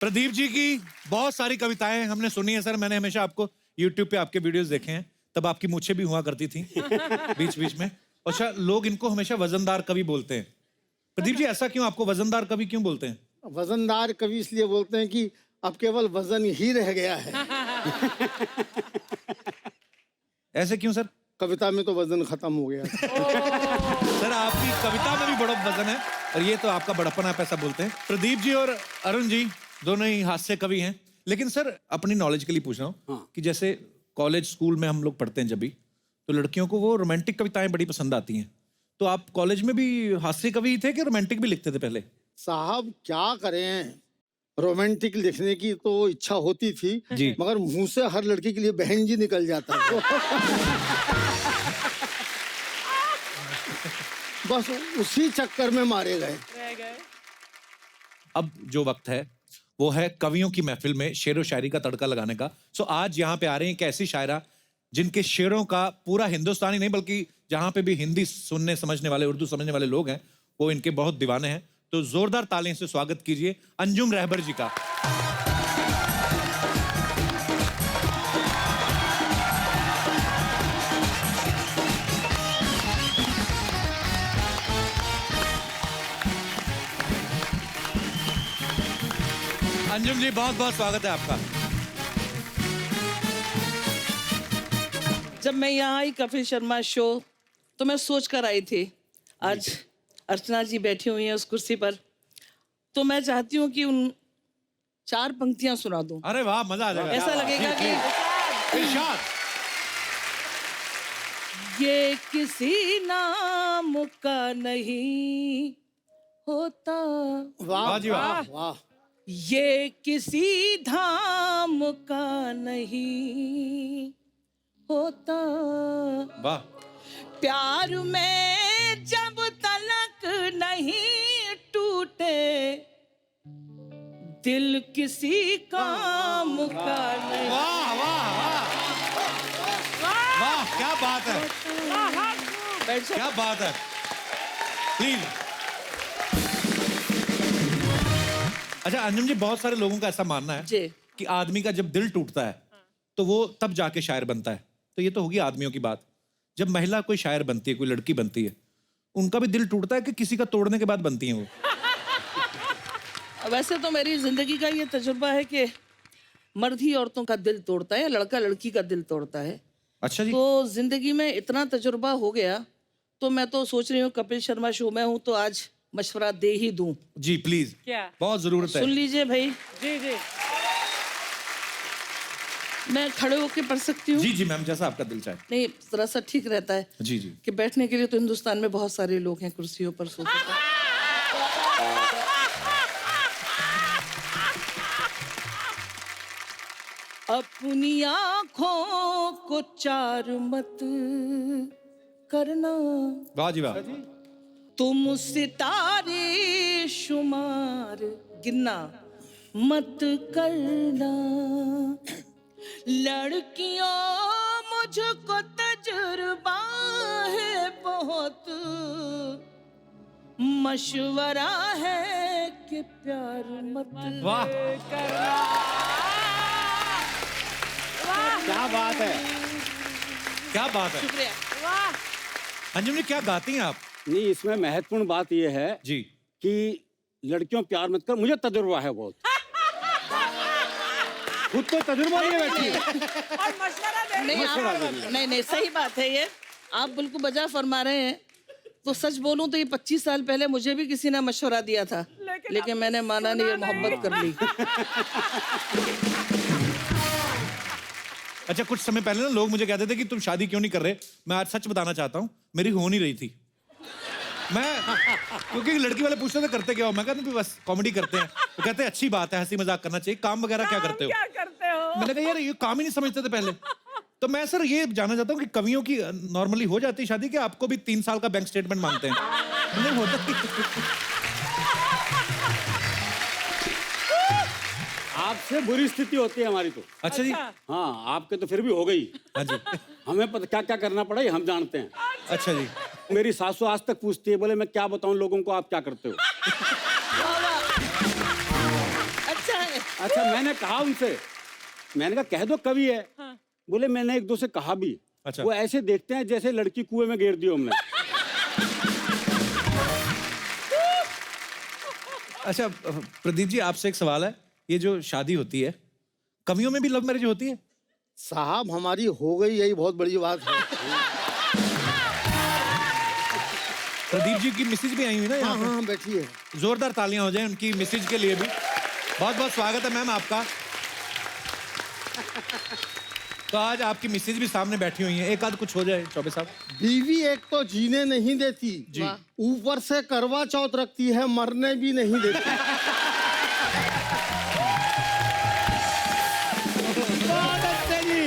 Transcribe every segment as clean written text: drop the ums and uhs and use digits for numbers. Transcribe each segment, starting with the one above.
प्रदीप जी की बहुत सारी कविताएं हमने सुनी है सर। मैंने हमेशा आपको यूट्यूब पे आपके वीडियोस देखे हैं, तब आपकी मूछें भी हुआ करती थी बीच बीच में। अच्छा, लोग इनको हमेशा वजनदार कवि बोलते हैं। प्रदीप जी, ऐसा क्यों? आपको वजनदार कवि क्यों बोलते हैं? वजनदार कवि इसलिए बोलते हैं कि अब केवल वजन ही रह गया है। ऐसे क्यों सर? कविता में तो वजन खत्म हो गया। सर आपकी कविता में भी बड़ा वजन है और ये तो आपका बड़प्पन, आप ऐसा बोलते हैं। प्रदीप जी और अरुण जी दोनों ही हास्य कवि हैं, लेकिन सर अपनी नॉलेज के लिए पूछ रहा हूँ कि जैसे कॉलेज स्कूल में हम लोग पढ़ते हैं जब भी, तो लड़कियों को वो रोमांटिक कविताएं बड़ी पसंद आती हैं। तो आप कॉलेज में भी हास्य कवि थे कि रोमांटिक भी लिखते थे पहले? साहब क्या करें, रोमांटिक लिखने की तो इच्छा होती थी जी। मगर मुंह से हर लड़की के लिए बहन जी निकल जाता है। बस उसी चक्कर में मारे गए। अब जो वक्त है वो है कवियों की महफिल में शेरो शायरी का तड़का लगाने का। सो आज यहाँ पे आ रहे हैं एक ऐसी शायरा जिनके शेरों का पूरा हिंदुस्तानी नहीं बल्कि जहाँ पे भी हिंदी सुनने समझने वाले, उर्दू समझने वाले लोग हैं, वो इनके बहुत दीवाने हैं। तो जोरदार तालियों से स्वागत कीजिए अंजुम रहबर जी का। अंजुम जी, बहुत बहुत स्वागत है आपका। जब मैं यहाँ आई कपिल शर्मा शो तो मैं सोच कर आई थी, आज अर्चना जी बैठी हुई हैं उस कुर्सी पर, तो मैं चाहती हूँ कि उन 4 पंक्तियां सुना दूं। अरे वाह, मजा आ जाएगा। ऐसा लगेगा कि इरशाद। ये किसी नाम का नहीं होता, वाह जी वाह। वाह वाह। ये किसी धाम का नहीं होता, वाह। प्यार में जब तलक नहीं टूटे, दिल किसी काम का नहीं। वाह वाह वाह वाह, क्या बात है, बैठ जाओ। क्या बात है। प्लीज। अच्छा अंजुम जी, बहुत सारे लोगों का ऐसा मानना है जी। कि आदमी का जब दिल टूटता है तो वो तब जाके शायर बनता है। तो ये तो होगी आदमियों की बात। जब महिला कोई शायर बनती है, कोई लड़की बनती है, उनका भी दिल टूटता है कि किसी का तोड़ने के बाद बनती है वो? वैसे तो मेरी जिंदगी का ये तजुर्बा है कि मर्द ही औरतों का दिल तोड़ता है, लड़का लड़की का दिल तोड़ता है। अच्छा जी। तो जिंदगी में इतना तजुर्बा हो गया तो मैं तो सोच रही हूँ कपिल शर्मा शो में हूँ तो आज मशवरा दे ही दूं। जी प्लीज, क्या बहुत जरूरत है। सुन लीजिए भाई। जी जी। मैं खड़े होके पढ़ सकती हूँ? जी जी मैम, जैसा आपका दिल चाहे। नहीं, जरा सा ठीक रहता है जी जी। कि बैठने के लिए तो हिंदुस्तान में बहुत सारे लोग हैं कुर्सियों पर, सोफे पर। अपनी आंखों को चार मत करना, वाह जी वाह। तुम सितारे शुमार गिनना मत करना, लड़कियों मुझको तजुर्बा है बहुत, मशवरा है कि प्यार मत वाह। करना। क्या बात है। क्या बात है। शुक्रिया। अंजुम जी, क्या गाती हैं आप? नहीं, इसमें महत्वपूर्ण बात यह है जी कि लड़कियों प्यार मत कर, मुझे तजुर्बा है बहुत। खुद तो तजुर्बा नहीं बैठी है। और मशवरा दे नहीं, नहीं नहीं, सही बात है ये, आप बिल्कुल बजा फरमा रहे हैं। तो सच बोलूं तो ये 25 साल पहले मुझे भी किसी ने मशवरा दिया था, लेकिन मैंने माना नहीं और मोहब्बत कर ली। अच्छा, कुछ समय पहले ना लोग मुझे कहते थे कि तुम शादी क्यों नहीं कर रहे। मैं आज सच बताना चाहता हूँ, मेरी हो नहीं रही थी। मैं क्योंकि लड़की वाले पूछते थे करते क्या हो, मैं कहता बस कॉमेडी करते हैं। वो कहते हैं अच्छी बात है, हंसी मजाक करना चाहिए, काम वगैरह क्या करते हो? मैंने कहा यार ये काम ही नहीं समझते थे पहले। तो मैं सर ये जानना चाहता हूँ कि कवियों की नॉर्मली हो जाती है शादी, कि आपको भी 3 साल का बैंक स्टेटमेंट मांगते हैं? नहीं होता। आपसे बुरी स्थिति होती है हमारी तो। अच्छा जी। हाँ, आपके तो फिर भी हो गई। हाँ जी। हमें पता क्या क्या करना पड़ा ये हम जानते हैं। अच्छा जी। मेरी सासू आज तक पूछती है, बोले मैं क्या बताऊं लोगों को, आप क्या करते हो? अच्छा है। अच्छा मैंने कहा उनसे, मैंने कहा कह दो कवि है। बोले मैंने एक दो से कहा भी। अच्छा। वो ऐसे देखते हैं जैसे लड़की कुएं में गिर दी हो हमने। अच्छा प्रदीप जी, आपसे एक सवाल है, ये जो शादी होती है, कवियों में भी लव मैरिज होती है? साहब हमारी हो गई, यही बहुत बड़ी बात है। प्रदीप जी की मिसेज भी आई हुई ना यहाँ हाँ पे? हाँ बैठिए। जोरदार तालियां हो जाएं उनकी मिसेज के लिए भी। बहुत बहुत स्वागत है मैम आपका। तो आज आपकी मिसेज भी सामने बैठी हुई हैं, एक आध कुछ हो जाए चौबे साहब। बीवी एक तो जीने नहीं देती जी। ऊपर से करवा चौथ रखती है, मरने भी नहीं देती। बहुत अच्छे जी।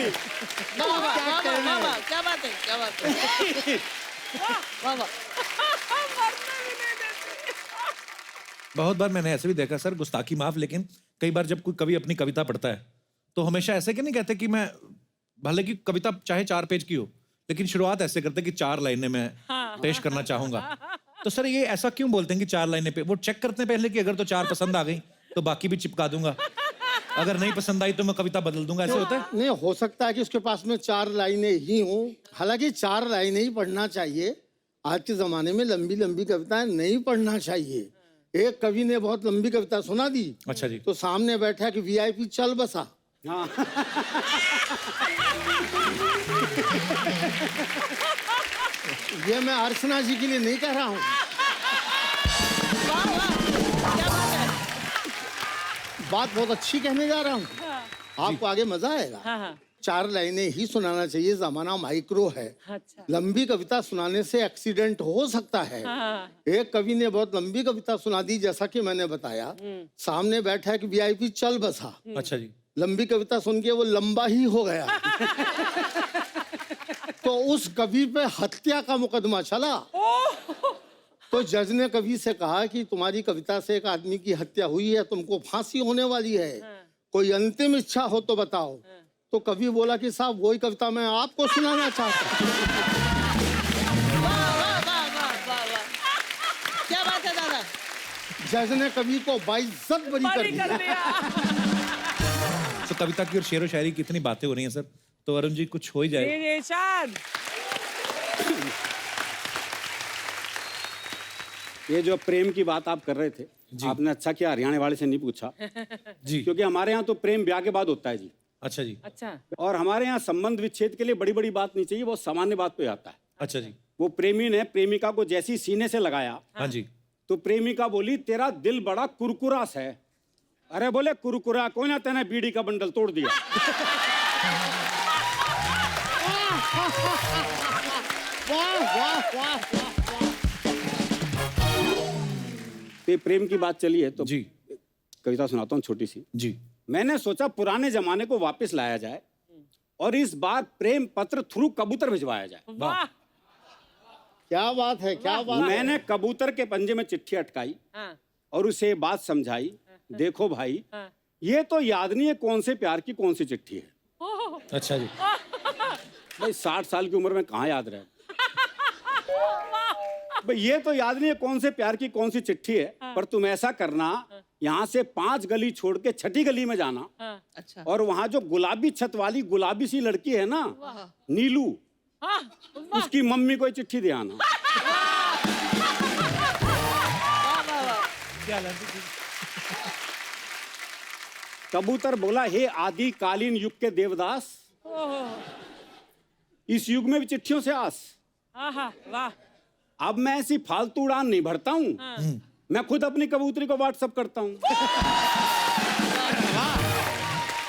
वाह वाह वाह वाह वाह, क्या बात है, क्या बात है। वाह वाह। बहुत बार मैंने ऐसे भी देखा सर, गुस्ताखी माफ, लेकिन कई बार जब कोई कवि अपनी कविता पढ़ता है तो हमेशा ऐसे कि नहीं कहते कि मैं, भले की कविता चाहे 4 पेज की हो, लेकिन शुरुआत ऐसे करते कि 4 लाइनें मैं पेश करना चाहूंगा। तो सर ये ऐसा क्यों बोलते हैं कि 4 लाइनें पे? वो चेक करते हैं पहले कि अगर तो 4 पसंद आ गई तो बाकी भी चिपका दूंगा, अगर नहीं पसंद आई तो मैं कविता बदल दूंगा, ऐसे होता है? नहीं, हो सकता है कि उसके पास में 4 लाइनें ही हों। हालांकि 4 लाइनें ही पढ़ना चाहिए। आज के जमाने में लंबी लंबी कविताएं नहीं पढ़ना चाहिए। एक कवि ने बहुत लंबी कविता सुना दी, अच्छा जी। तो सामने बैठा कि वीआईपी चल बसा। हाँ। ये मैं अर्चना जी के लिए नहीं कह रहा हूँ। वाह वाह, क्या बात है। बात बहुत अच्छी कहने जा रहा हूँ, आपको आगे मजा आएगा। 4 लाइनें ही सुनाना चाहिए, जमाना माइक्रो है। लंबी कविता सुनाने से एक्सीडेंट हो सकता है। एक कवि ने बहुत लंबी कविता सुना दी, जैसा कि मैंने बताया, सामने बैठा है कि वीआईपी चल बसा। अच्छा जी। लंबी कविता सुन के वो लंबा ही हो गया। तो उस कवि पे हत्या का मुकदमा चला। तो जज ने कवि से कहा कि तुम्हारी कविता से एक आदमी की हत्या हुई है, तुमको फांसी होने वाली है, कोई अंतिम इच्छा हो तो बताओ। तो कवि बोला कि साहब वही कविता मैं आपको सुनाना चाहता हूँ। वाह वाह वाह वाह वाह वाह, क्या बात है दादा। जज ने कवि को बाइज्जत बरी कर दिया। तो कविता की और शेर व शायरी की इतनी बातें हो रही हैं सर, तो अरुण जी कुछ हो ही जाए। ये जो प्रेम की बात आप कर रहे थे, आपने अच्छा किया हरियाणा वाले से नहीं पूछा जी। क्योंकि हमारे यहाँ तो प्रेम ब्याह के बाद होता है जी। अच्छा जी। अच्छा। और हमारे यहाँ संबंध विच्छेद के लिए बड़ी बड़ी बात नहीं चाहिए, वो सामान्य बात पे आता है। अच्छा जी। वो प्रेमी ने प्रेमिका को जैसी सीने से लगाया, हाँ जी। तो प्रेमिका बोली तेरा दिल बड़ा कुरकुरास है। अरे बोले कुरकुरा कौन है, तेने बीड़ी का बंडल तोड़ दिया। वाह वाह वाह वाह। ये प्रेम की बात चली है तो जी कविता सुनाता हूँ छोटी सी। जी। मैंने सोचा पुराने जमाने को वापस लाया जाए और इस बार प्रेम पत्र थ्रू कबूतर भिजवाया जाए। वाह। क्या बात है, क्या बात है। मैंने कबूतर के पंजे में चिट्ठी अटकाई हाँ। और उसे बात समझाई, देखो भाई ये तो याद नहीं है कौन से प्यार की कौन सी चिट्ठी है। ओह, अच्छा जी। भाई 60 साल की उम्र में कहाँ याद रहे। भाई ये तो याद नहीं है कौन से प्यार की कौन सी चिट्ठी है, पर तुम ऐसा करना, यहाँ से 5 गली छोड़ के 6ठी गली में जाना अच्छा। और वहाँ जो गुलाबी छत वाली गुलाबी सी लड़की है ना, नीलू, हाँ, उसकी मम्मी को चिट्ठी दे आना। कबूतर बोला हे आदिकालीन युग के देवदास, इस युग में भी चिट्ठियों से आस। हाँ, वाह। अब मैं ऐसी फालतू उड़ान नहीं भरता हूँ, मैं खुद अपनी कबूतरी को व्हाट्सएप करता हूँ।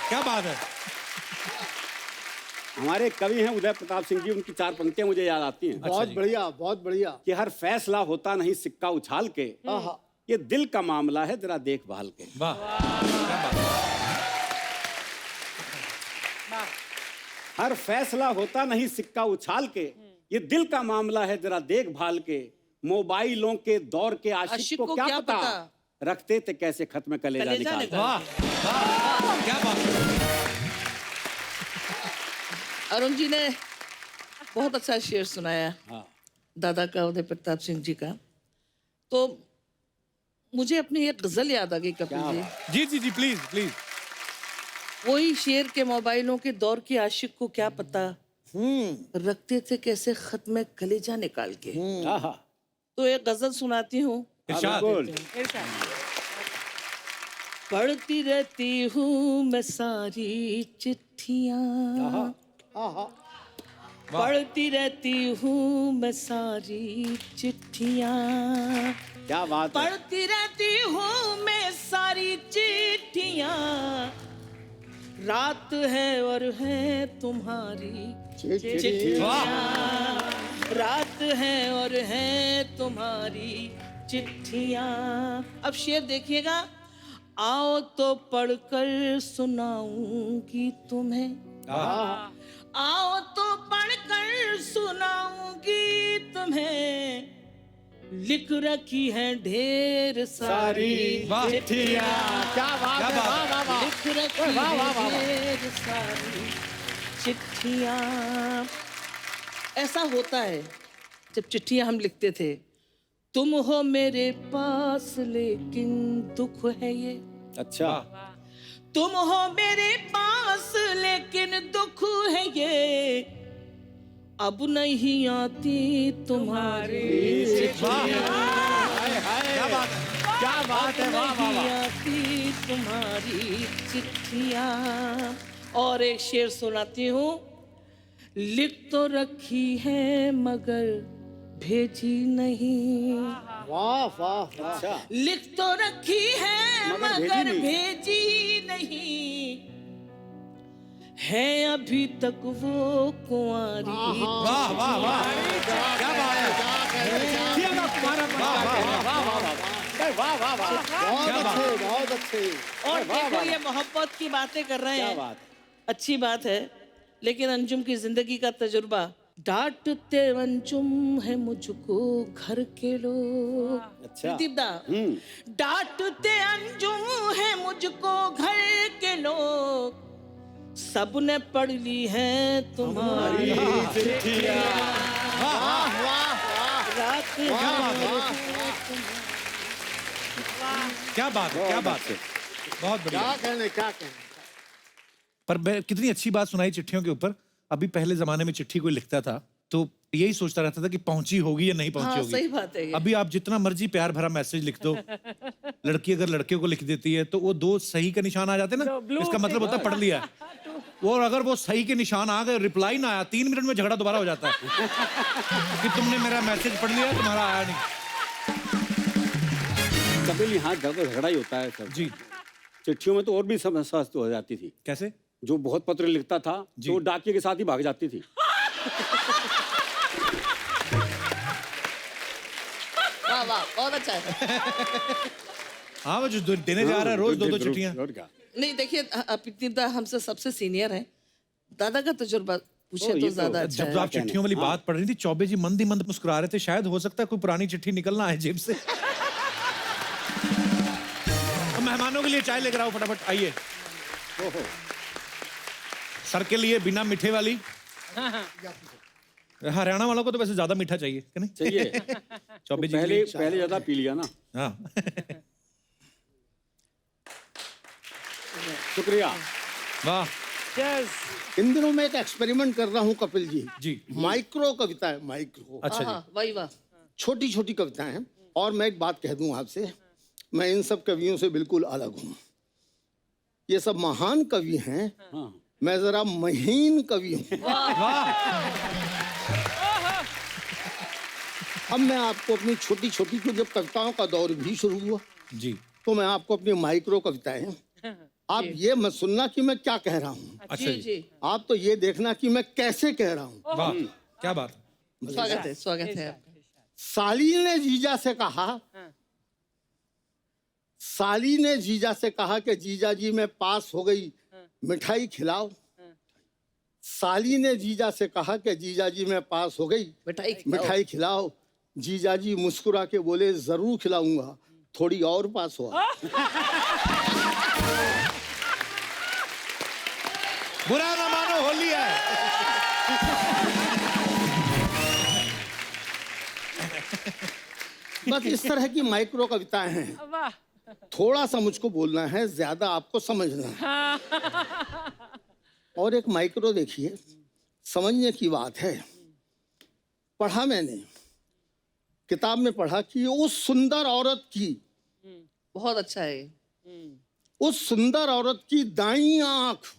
क्या बात है। हमारे कवि हैं उदय प्रताप सिंह जी, उनकी 4 पंक्तियां मुझे याद आती हैं। बहुत बढ़िया, बहुत बढ़िया। कि हर फैसला होता नहीं सिक्का उछाल के, ये दिल का मामला है जरा देखभाल के। वाह क्या बात है। हर फैसला होता नहीं सिक्का उछाल के, ये दिल का मामला है जरा देखभाल के। मोबाइलों के दौर के आशिक को क्या पता, रखते थे कैसे खत्म कलेजा निकाल। वाह वाह क्या बात है। अरुण जी ने बहुत अच्छा शेर सुनाया। हाँ। दादा का, उदय प्रताप सिंह जी का। तो मुझे अपनी एक गजल याद आ गई कपिल जी। जी जी जी प्लीज प्लीज। वही शेर के मोबाइलों के दौर के आशिक को क्या पता रखते थे कैसे खत में कलेजा निकाल के। आहा, तो एक गजल सुनाती हूँ। इरशाद। बिल्कुल। पढ़ती रहती हूँ मैं सारी चिट्ठियाँ, पढ़ती रहती हूँ मैं सारी चिट्ठियाँ, क्या बात है। पढ़ती रहती हूँ मैं सारी चिट्ठियाँ, रात है और है तुम्हारी चिट्ठियाँ, रात है और है तुम्हारी चिट्ठियाँ। अब शेर देखिएगा। आओ तो पढ़कर सुनाऊंगी तुम्हें, आओ तो पढ़कर सुनाऊंगी तुम्हें, लिख रखी है ढेर सारी वाह। चिट्ठियाँ, क्या बात क्या है। बात वाह, वाह, वाह। लिख रखी वाह, वाह, वाह, है वाह। ढेर सारी चिट्ठियाँ। ऐसा होता है जब चिट्ठियाँ हम लिखते थे, तुम हो मेरे पास लेकिन दुख है ये, अच्छा, तुम हो मेरे पास लेकिन दुख है ये, अब नहीं आती तुम्हारी चिट्ठियाँ, हाय, हाय। क्या बात है। क्या बात है। वाह, वाह, नहीं वाह। आती तुम्हारी चिट्ठियाँ। और एक शेर सुनाती हूँ। लिख तो रखी है मगर भेजी नहीं, वाह वाह वाह। अच्छा, लिख तो रखी है मगर भेजी मगर नहीं। भेजी नहीं, है अभी तक वो कुंवारी। वाह वाह वाह, क्या बात है। चिट्ठियों का तुम्हारा मन वाह, क्या वाह, कहना। वाह, वाह, वाह, वाह। वाह, वाह, वाह। बहुत क्या बात अच्छे, बहुत अच्छे। और वाह, देखो वाह, ये मोहब्बत की बातें कर रहे क्या हैं, बात है। अच्छी बात है, लेकिन अंजुम की जिंदगी का तजुर्बा। डांटते अंजुम है मुझको घर के लोग, अच्छा। दीपदा, डांटते अंजुम है मुझको घर के लोग, सबने पढ़ ली है तुम्हारी चिट्ठियाँ, वाह वाह वाह। रात क्या बात है। है। क्या बात है, क्या बात है। बहुत बढ़िया। क्या कहने, क्या कहने। पर मैं कितनी अच्छी बात सुनाई चिट्ठियों के ऊपर। अभी पहले जमाने में चिट्ठी कोई लिखता था तो यही सोचता रहता था कि पहुंची होगी या नहीं पहुंची हाँ, होगी। सही बात है ये। अभी आप जितना मर्जी प्यार भरा मैसेज लिख दो, लड़की अगर लड़के को लिख देती है तो वो 2 सही का निशान आ जाते हैं ना, इसका मतलब होता है पढ़ लिया है। और अगर वो सही के निशान आ गए, रिप्लाई ना आया, 3 मिनट में झगड़ा दोबारा हो जाता है कि तुमने मेरा मैसेज पढ़ लिया, तुम्हारा आया नहीं। कपिल, यहाँ झगड़ा ही होता है सब। जी। चिट्ठियों में तो और भी समस्या हो जाती थी। कैसे? जो बहुत पत्र लिखता था जी। तो डाकिये के साथ ही भाग जाती थी। वाह वाह, बहुत अच्छा है। हाँ, वो जो देने जा रहा है रोज 2-2 चिट्ठियां। और क्या। नहीं देखिए, पितृदा हमसे सबसे सीनियर है, दादा का तजुर्बा पूछे ये तो तो ज्यादा अच्छा जब है। आप चिट्ठियों वाली बात पढ़ रही थी, चौबे जी मंद ही मंद मुस्कुरा रहे थे। शायद हो सकता है कोई पुरानी चिट्ठी निकलना है जेब से। तो मेहमानों के लिए चाय लेकर आओ फटाफट, आइए। सर के लिए बिना मीठे वाली। हरियाणा वालों को तो वैसे ज्यादा मीठा चाहिए, कि नहीं? चाहिए। चौबे जी के पहले लिए। पहले ज्यादा पी लिया ना। हाँ। शुक्रिया। वाह। इन दिनों मैं एक एक्सपेरिमेंट कर रहा हूँ कपिल जी। जी। माइक्रो कविता है, माइक्रो। अच्छा जी। हाँ, वही वाह। छोटी छोटी कविताएं हैं। और मैं एक बात कह दूं आपसे, मैं इन सब कवियों से बिल्कुल अलग हूँ। ये सब महान कवि हैं, हाँ। मैं जरा महीन कवि हूँ। अब मैं आपको अपनी छोटी छोटी, तो जब कविताओं का दौर भी शुरू हुआ जी। तो मैं आपको अपनी माइक्रो कविताएं, आप ये मत सुनना कि मैं क्या कह रहा हूँ, अच्छा जी जी। जी, आप तो ये देखना कि मैं कैसे कह रहा हूँ। वाह, क्या बात। स्वागत है, स्वागत है। साली ने जीजा से कहा, साली ने जीजा से कहा कि जीजा जी मैं पास हो गई, मिठाई खिलाओ। साली ने जीजा से कहा कि जीजा जी मैं पास हो गई, मिठाई खिलाओ। मिठाई खिलाओ। जीजा जी मुस्कुरा के बोले जरूर खिलाऊंगा, थोड़ी और पास हो। बुरा ना मानो, होली है। बस इस तरह की माइक्रो कविताएं हैं। थोड़ा सा मुझको बोलना है, ज्यादा आपको समझना है। और एक माइक्रो देखिए, समझने की बात है। पढ़ा मैंने, किताब में पढ़ा कि उस सुंदर औरत की, बहुत अच्छा है। उस सुंदर औरत की दाईं आंख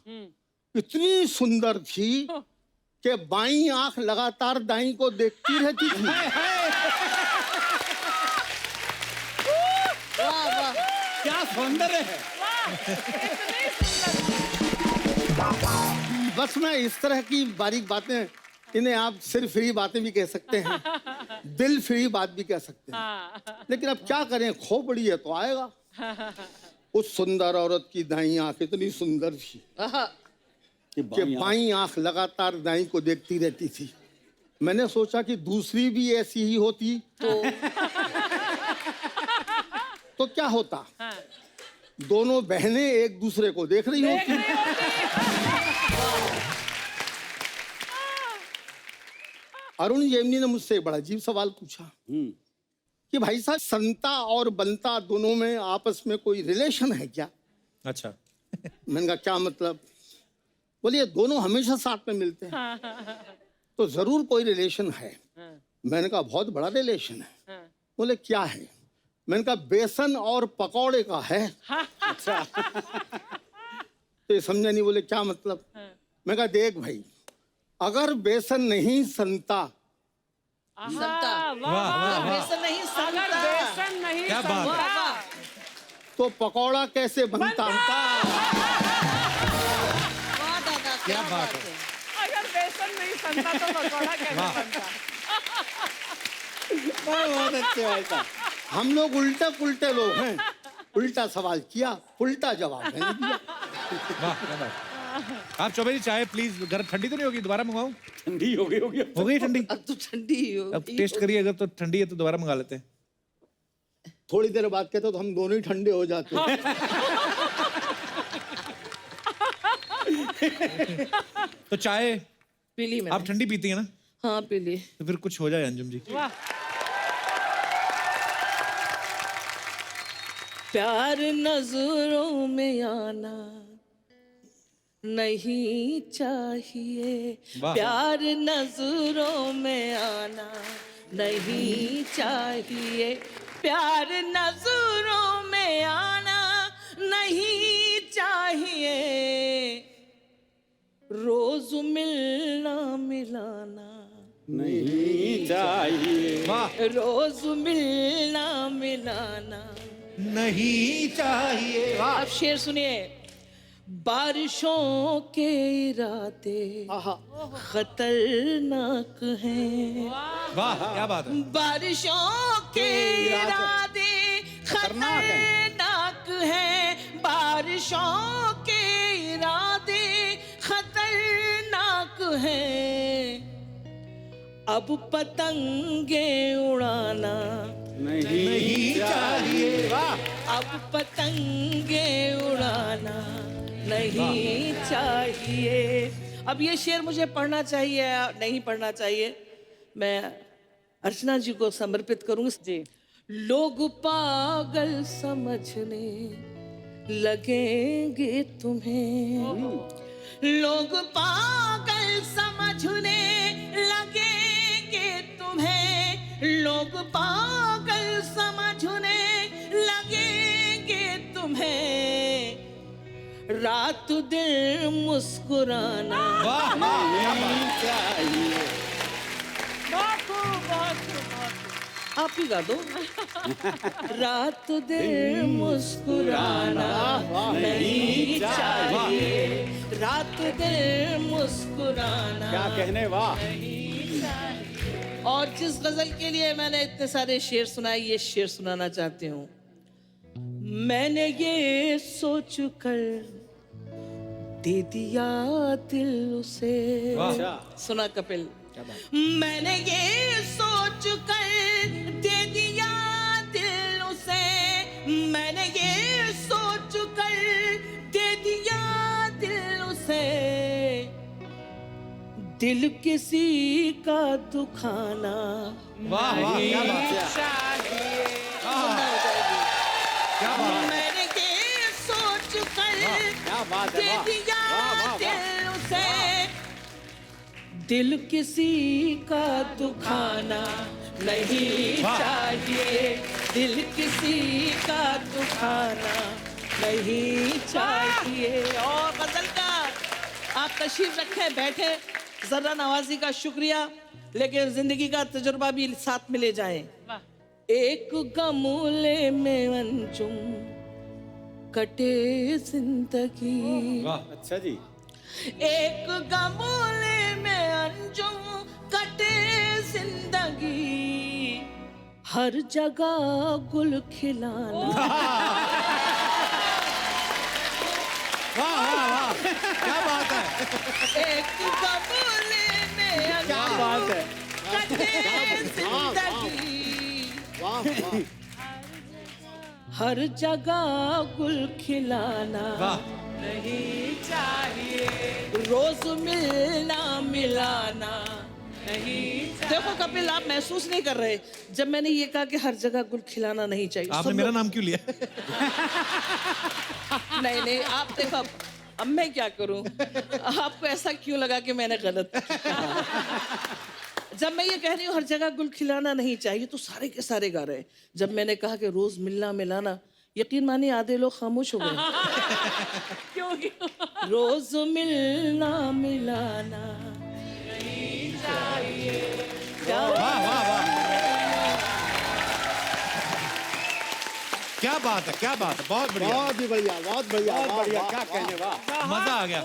इतनी सुंदर थी कि बाईं आंख लगातार दाईं को देखती रहती थी। वाह वाह, क्या सौंदर्य है। बस मैं इस तरह की बारीक बातें, इन्हें आप सिर्फ फ्री बातें भी कह सकते हैं, दिल फ्री बात भी कह सकते हैं, लेकिन अब क्या करें, खो पड़ी है तो आएगा। उस सुंदर औरत की दाईं आंख इतनी सुंदर थी आहा, कि बाईं आंख लगातार दाईं को देखती रहती थी। मैंने सोचा कि दूसरी भी ऐसी ही होती तो क्या होता, दोनों बहनें एक दूसरे को देख रही होती। अरुण जेमनी ने मुझसे एक बड़ा अजीब सवाल पूछा कि भाई साहब, संता और बनता दोनों में आपस में कोई रिलेशन है क्या? अच्छा। मैंने कहा क्या मतलब? बोलिए दोनों हमेशा साथ में मिलते हैं तो जरूर कोई रिलेशन है। मैंने कहा बहुत बड़ा रिलेशन है। बोले क्या है? मैंने कहा बेसन और पकौड़े का है। अच्छा। तो ये समझा नहीं। बोले क्या मतलब? मैं कहा देख भाई, अगर बेसन नहीं संता संता, वाह वाह वाह, बेसन नहीं संता, बेसन नहीं क्या बात है। वाह, वाह। तो पकौड़ा कैसे बनता? वाह दादा, क्या बात है। अगर बेसन नहीं संता तो पकौड़ा कैसे वाह। बनता? बहुत अच्छे भाई साहब। हम लोग उल्टे पुल्टे लोग हैं। उल्टा सवाल किया, उल्टा जवाब मैंने दिया। वाह क्या बात। आप चौबे जी चाय प्लीज, गर्म ठंडी तो नहीं होगी? दोबारा मंगाऊं? ठंडी हो गई होगी। हो गई ठंडी? अब तो ठंडी ही हो अब टेस्ट करिए, अगर तो ठंडी है तो दोबारा मंगा लेते हैं। थोड़ी देर बाद कहते तो हम दोनों ही ठंडे हो जाते। तो चाय पी ली मैंने। आप ठंडी पीती है ना, हाँ पी ली। तो फिर कुछ हो जाए अंजुम जी। वाह, प्यार नजरों में आना नहीं चाहिए, वाह। प्यार नजरों में आना नहीं चाहिए, प्यार नजरों में आना नहीं चाहिए, रोज मिलना मिलाना नहीं चाहिए। वाह। रोज मिलना मिलाना नहीं चाहिए। वाह। अब शेर सुनिए। बारिशों के इरादे खतरनाक हैं, वाह क्या बात है। बारिशों के इरादे खतरनाक हैं, बारिशों के इरादे खतरनाक हैं, अब पतंगे उड़ाना नहीं चाहिए। वाह। अब पतंगे उड़ाना नहीं चाहिए। अब ये शेर मुझे पढ़ना चाहिए या नहीं पढ़ना चाहिए, मैं अर्चना जी को समर्पित करूंगी। जी। लोग पागल समझने लगेंगे तुम्हें, लोग पागल समझने लगेंगे तुम्हें, लोग पागल समझने लगेंगे तुम्हें, रात दिन मुस्कुराना वाह नहीं चाहिए। बहुत खूब, बहुत खूब, बहुत खूब। आप ही गा दो। रात दिन मुस्कुराना नहीं चाहिए, रात दिन मुस्कुराना। क्या कहने। वाह। और जिस गजल के लिए मैंने इतने सारे शेर सुनाए, ये शेर सुनाना चाहती हूँ। मैंने ये सोच कर दे दिया दिल उसे। वाह। सुना कपिल? मैंने ये सोच कर दे दिया दिल उसे, मैंने ये सोच कर दे दिया दिल उसे, दिल किसी का दुखाना वाह वाह क्या बात है। चाहिए। सुनना हो जाएगी। क्या बात है। मैंने बात दे है, वाह। दिया वाह, वाह, वाह। दिल उसे, दिल किसी का दुखाना नहीं वाह। चाहिए, दिल किसी का दुखाना नहीं चाहिए। और गजल का आप तशरीफ रखे, बैठे। जरा नवाजी का शुक्रिया, लेकिन जिंदगी का तजुर्बा भी साथ में ले जाएं। एक गमूले में अंजुम कटे जिंदगी, अच्छा जी। एक गमूले में अंजुम कटे जिंदगी, हर जगह गुल खिलाना। वाह वाह वाह, क्या बात है। एक गमूले में क्या अंजुम बात है। कटे जिंदगी, वाह वाह। हर जगह गुल खिलाना वाह। नहीं चाहिए, रोज मिलना मिलाना नहीं चाहिए। देखो कपिल, आप महसूस नहीं कर रहे जब मैंने ये कहा कि हर जगह गुल खिलाना नहीं चाहिए। आपने सब मेरा लोग- नाम क्यों लिया? नहीं नहीं, आप देखो अब मैं क्या करूं, आपको ऐसा क्यों लगा कि मैंने गलत कहा? जब मैं ये कह रही हूँ हर जगह गुल खिलाना नहीं चाहिए, तो सारे के सारे गा रहे हैं। जब मैंने कहा कि रोज मिलना मिलाना, यकीन मानिए आधे लोग खामोश हो गए। क्यों रोज मिलना मिलाना वाह वाह वाह, क्या बात है, क्या बात है, बहुत बढ़िया, बहुत ही बढ़िया, बहुत बढ़िया, बहुत वाह, बढ़िया, वाह, क्या वाह। कहने, वाह। मजा आ गया।